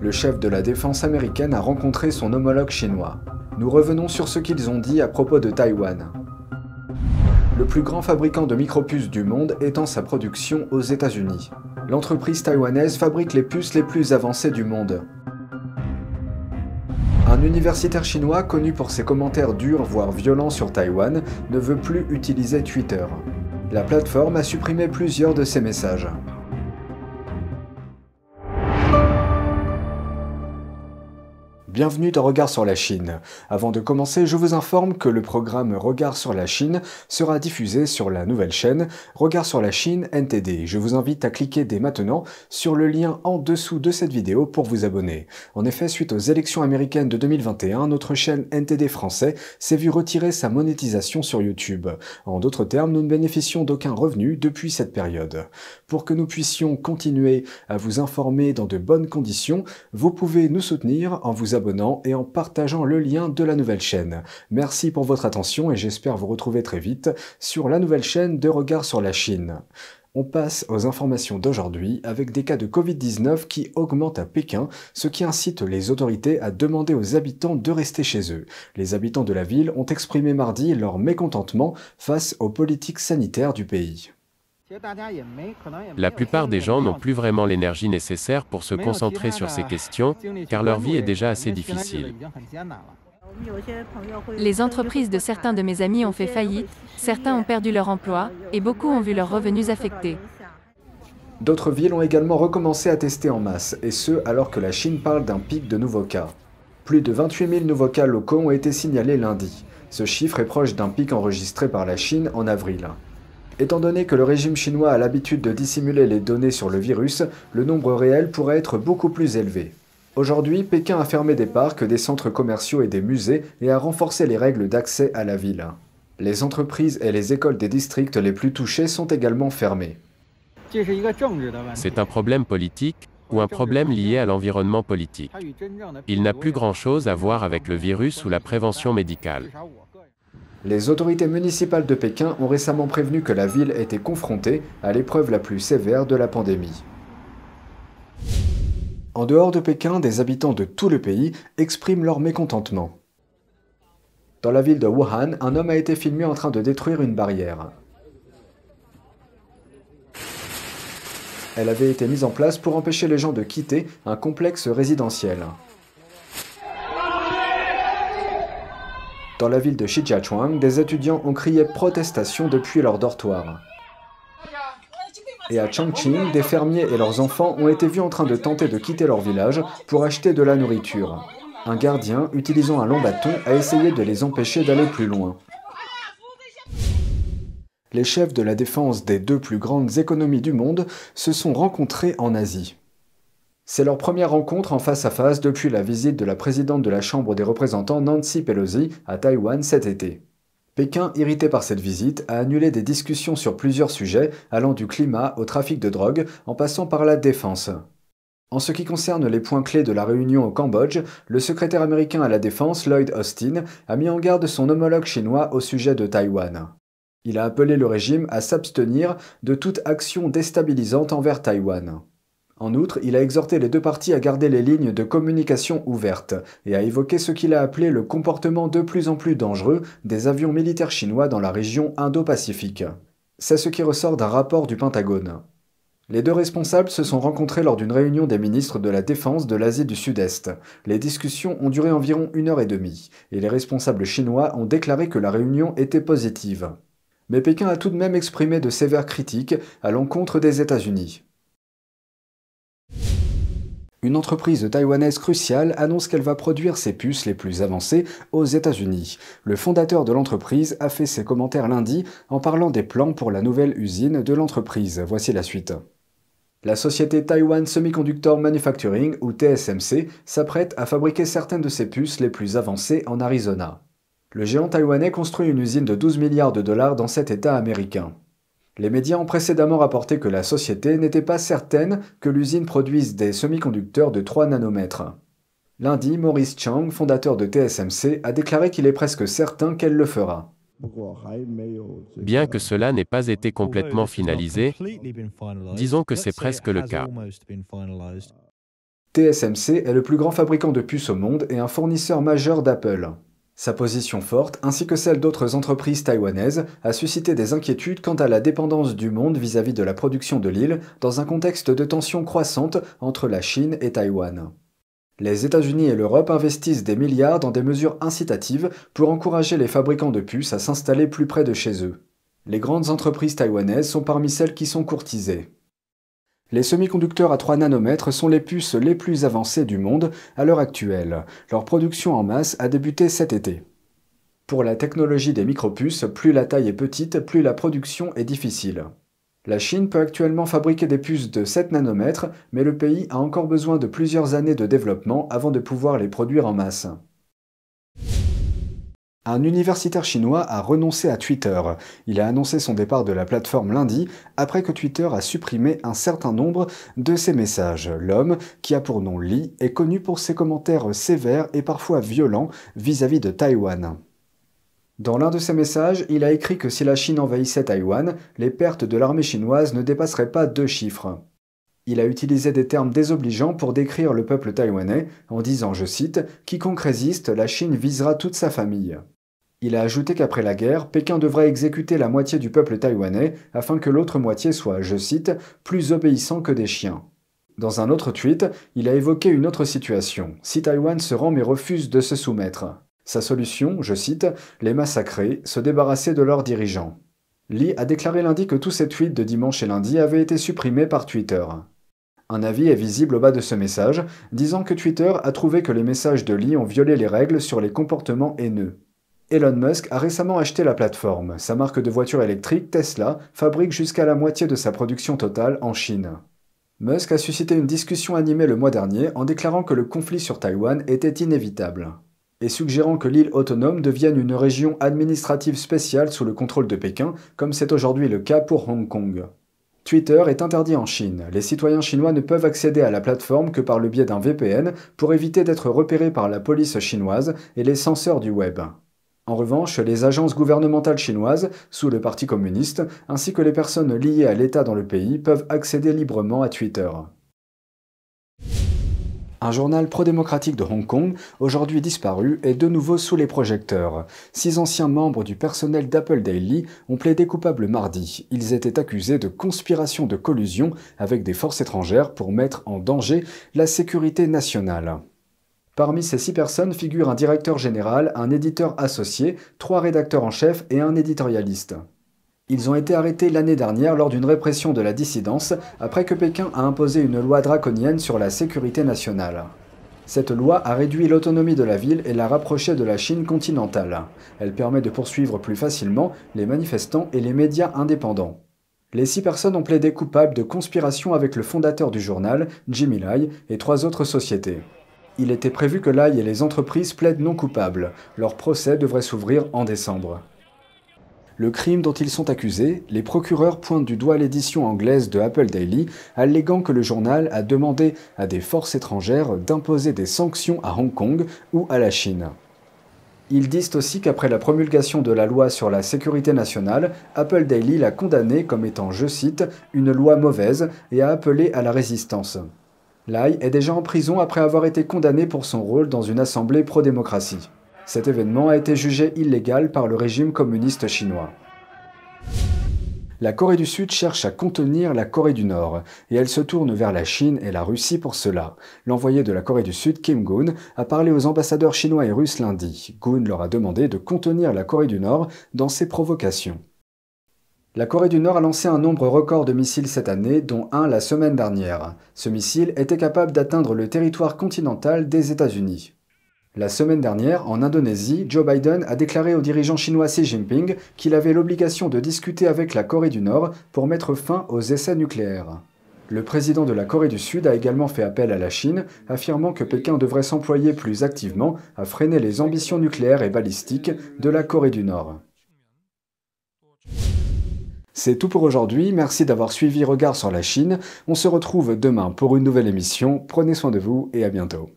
Le chef de la défense américaine a rencontré son homologue chinois. Nous revenons sur ce qu'ils ont dit à propos de Taïwan. Le plus grand fabricant de micropuces du monde étend sa production aux États-Unis. L'entreprise taïwanaise fabrique les puces les plus avancées du monde. Un universitaire chinois connu pour ses commentaires durs voire violents sur Taïwan ne veut plus utiliser Twitter. La plateforme a supprimé plusieurs de ses messages. Bienvenue dans Regard sur la Chine. Avant de commencer, je vous informe que le programme Regard sur la Chine sera diffusé sur la nouvelle chaîne Regard sur la Chine NTD. Je vous invite à cliquer dès maintenant sur le lien en dessous de cette vidéo pour vous abonner. En effet, suite aux élections américaines de 2021, notre chaîne NTD français s'est vue retirer sa monétisation sur YouTube. En d'autres termes, nous ne bénéficions d'aucun revenu depuis cette période. Pour que nous puissions continuer à vous informer dans de bonnes conditions, vous pouvez nous soutenir en vous abonnant et en partageant le lien de la nouvelle chaîne. Merci pour votre attention et j'espère vous retrouver très vite sur la nouvelle chaîne de Regard sur la Chine. On passe aux informations d'aujourd'hui avec des cas de Covid-19 qui augmentent à Pékin, ce qui incite les autorités à demander aux habitants de rester chez eux. Les habitants de la ville ont exprimé mardi leur mécontentement face aux politiques sanitaires du pays. La plupart des gens n'ont plus vraiment l'énergie nécessaire pour se concentrer sur ces questions, car leur vie est déjà assez difficile. Les entreprises de certains de mes amis ont fait faillite, certains ont perdu leur emploi, et beaucoup ont vu leurs revenus affectés. D'autres villes ont également recommencé à tester en masse, et ce alors que la Chine parle d'un pic de nouveaux cas. Plus de 28 000 nouveaux cas locaux ont été signalés lundi. Ce chiffre est proche d'un pic enregistré par la Chine en avril. Étant donné que le régime chinois a l'habitude de dissimuler les données sur le virus, le nombre réel pourrait être beaucoup plus élevé. Aujourd'hui, Pékin a fermé des parcs, des centres commerciaux et des musées et a renforcé les règles d'accès à la ville. Les entreprises et les écoles des districts les plus touchés sont également fermées. C'est un problème politique ou un problème lié à l'environnement politique. Il n'a plus grand-chose à voir avec le virus ou la prévention médicale. Les autorités municipales de Pékin ont récemment prévenu que la ville était confrontée à l'épreuve la plus sévère de la pandémie. En dehors de Pékin, des habitants de tout le pays expriment leur mécontentement. Dans la ville de Wuhan, un homme a été filmé en train de détruire une barrière. Elle avait été mise en place pour empêcher les gens de quitter un complexe résidentiel. Dans la ville de Shijiazhuang, des étudiants ont crié protestation depuis leur dortoir. Et à Chongqing, des fermiers et leurs enfants ont été vus en train de tenter de quitter leur village pour acheter de la nourriture. Un gardien, utilisant un long bâton, a essayé de les empêcher d'aller plus loin. Les chefs de la défense des deux plus grandes économies du monde se sont rencontrés en Asie. C'est leur première rencontre en face à face depuis la visite de la présidente de la Chambre des représentants Nancy Pelosi à Taïwan cet été. Pékin, irrité par cette visite, a annulé des discussions sur plusieurs sujets allant du climat au trafic de drogue en passant par la défense. En ce qui concerne les points clés de la réunion au Cambodge, le secrétaire américain à la défense Lloyd Austin a mis en garde son homologue chinois au sujet de Taïwan. Il a appelé le régime à s'abstenir de toute action déstabilisante envers Taïwan. En outre, il a exhorté les deux parties à garder les lignes de communication ouvertes et a évoqué ce qu'il a appelé le comportement de plus en plus dangereux des avions militaires chinois dans la région Indo-Pacifique. C'est ce qui ressort d'un rapport du Pentagone. Les deux responsables se sont rencontrés lors d'une réunion des ministres de la Défense de l'Asie du Sud-Est. Les discussions ont duré environ 1h30 et les responsables chinois ont déclaré que la réunion était positive. Mais Pékin a tout de même exprimé de sévères critiques à l'encontre des États-Unis. Une entreprise taïwanaise cruciale annonce qu'elle va produire ses puces les plus avancées aux États-Unis. Le fondateur de l'entreprise a fait ses commentaires lundi en parlant des plans pour la nouvelle usine de l'entreprise. Voici la suite. La société Taiwan Semiconductor Manufacturing, ou TSMC, s'apprête à fabriquer certaines de ses puces les plus avancées en Arizona. Le géant taïwanais construit une usine de 12 milliards de dollars dans cet État américain. Les médias ont précédemment rapporté que la société n'était pas certaine que l'usine produise des semi-conducteurs de 3 nanomètres. Lundi, Maurice Chang, fondateur de TSMC, a déclaré qu'il est presque certain qu'elle le fera. Bien que cela n'ait pas été complètement finalisé, disons que c'est presque le cas. TSMC est le plus grand fabricant de puces au monde et un fournisseur majeur d'Apple. Sa position forte, ainsi que celle d'autres entreprises taïwanaises, a suscité des inquiétudes quant à la dépendance du monde vis-à-vis de la production de l'île dans un contexte de tensions croissantes entre la Chine et Taïwan. Les États-Unis et l'Europe investissent des milliards dans des mesures incitatives pour encourager les fabricants de puces à s'installer plus près de chez eux. Les grandes entreprises taïwanaises sont parmi celles qui sont courtisées. Les semi-conducteurs à 3 nanomètres sont les puces les plus avancées du monde à l'heure actuelle. Leur production en masse a débuté cet été. Pour la technologie des micropuces, plus la taille est petite, plus la production est difficile. La Chine peut actuellement fabriquer des puces de 7 nanomètres, mais le pays a encore besoin de plusieurs années de développement avant de pouvoir les produire en masse. Un universitaire chinois a renoncé à Twitter. Il a annoncé son départ de la plateforme lundi, après que Twitter a supprimé un certain nombre de ses messages. L'homme, qui a pour nom Li, est connu pour ses commentaires sévères et parfois violents vis-à-vis de Taïwan. Dans l'un de ses messages, il a écrit que si la Chine envahissait Taïwan, les pertes de l'armée chinoise ne dépasseraient pas 2 chiffres. Il a utilisé des termes désobligeants pour décrire le peuple taïwanais, en disant, je cite, « Quiconque résiste, la Chine visera toute sa famille ». Il a ajouté qu'après la guerre, Pékin devrait exécuter la moitié du peuple taïwanais afin que l'autre moitié soit, je cite, « plus obéissant que des chiens ». Dans un autre tweet, il a évoqué une autre situation, si Taïwan se rend mais refuse de se soumettre. Sa solution, je cite, « les massacrer, se débarrasser de leurs dirigeants ». Li a déclaré lundi que tous ses tweets de dimanche et lundi avaient été supprimés par Twitter. Un avis est visible au bas de ce message, disant que Twitter a trouvé que les messages de Li ont violé les règles sur les comportements haineux. Elon Musk a récemment acheté la plateforme. Sa marque de voitures électriques, Tesla, fabrique jusqu'à la moitié de sa production totale en Chine. Musk a suscité une discussion animée le mois dernier en déclarant que le conflit sur Taïwan était inévitable, et suggérant que l'île autonome devienne une région administrative spéciale sous le contrôle de Pékin, comme c'est aujourd'hui le cas pour Hong Kong. Twitter est interdit en Chine. Les citoyens chinois ne peuvent accéder à la plateforme que par le biais d'un VPN pour éviter d'être repérés par la police chinoise et les censeurs du web. En revanche, les agences gouvernementales chinoises, sous le Parti communiste, ainsi que les personnes liées à l'État dans le pays peuvent accéder librement à Twitter. Un journal pro-démocratique de Hong Kong, aujourd'hui disparu, est de nouveau sous les projecteurs. 6 anciens membres du personnel d'Apple Daily ont plaidé coupables mardi. Ils étaient accusés de conspiration de collusion avec des forces étrangères pour mettre en danger la sécurité nationale. Parmi ces 6 personnes figurent un directeur général, un éditeur associé, 3 rédacteurs en chef et un éditorialiste. Ils ont été arrêtés l'année dernière lors d'une répression de la dissidence, après que Pékin a imposé une loi draconienne sur la sécurité nationale. Cette loi a réduit l'autonomie de la ville et l'a rapprochée de la Chine continentale. Elle permet de poursuivre plus facilement les manifestants et les médias indépendants. Les 6 personnes ont plaidé coupables de conspiration avec le fondateur du journal, Jimmy Lai, et 3 autres sociétés. Il était prévu que Lai et les entreprises plaident non coupables. Leur procès devrait s'ouvrir en décembre. Le crime dont ils sont accusés, les procureurs pointent du doigt l'édition anglaise de Apple Daily, alléguant que le journal a demandé à des forces étrangères d'imposer des sanctions à Hong Kong ou à la Chine. Ils disent aussi qu'après la promulgation de la loi sur la sécurité nationale, Apple Daily l'a condamnée comme étant, je cite, « une loi mauvaise » et a appelé à la résistance. Lai est déjà en prison après avoir été condamné pour son rôle dans une assemblée pro-démocratie. Cet événement a été jugé illégal par le régime communiste chinois. La Corée du Sud cherche à contenir la Corée du Nord, et elle se tourne vers la Chine et la Russie pour cela. L'envoyé de la Corée du Sud, Kim Gun, a parlé aux ambassadeurs chinois et russes lundi. Gun leur a demandé de contenir la Corée du Nord dans ses provocations. La Corée du Nord a lancé un nombre record de missiles cette année, dont un la semaine dernière. Ce missile était capable d'atteindre le territoire continental des États-Unis. La semaine dernière, en Indonésie, Joe Biden a déclaré au dirigeant chinois Xi Jinping qu'il avait l'obligation de discuter avec la Corée du Nord pour mettre fin aux essais nucléaires. Le président de la Corée du Sud a également fait appel à la Chine, affirmant que Pékin devrait s'employer plus activement à freiner les ambitions nucléaires et balistiques de la Corée du Nord. C'est tout pour aujourd'hui, merci d'avoir suivi Regard sur la Chine. On se retrouve demain pour une nouvelle émission. Prenez soin de vous et à bientôt.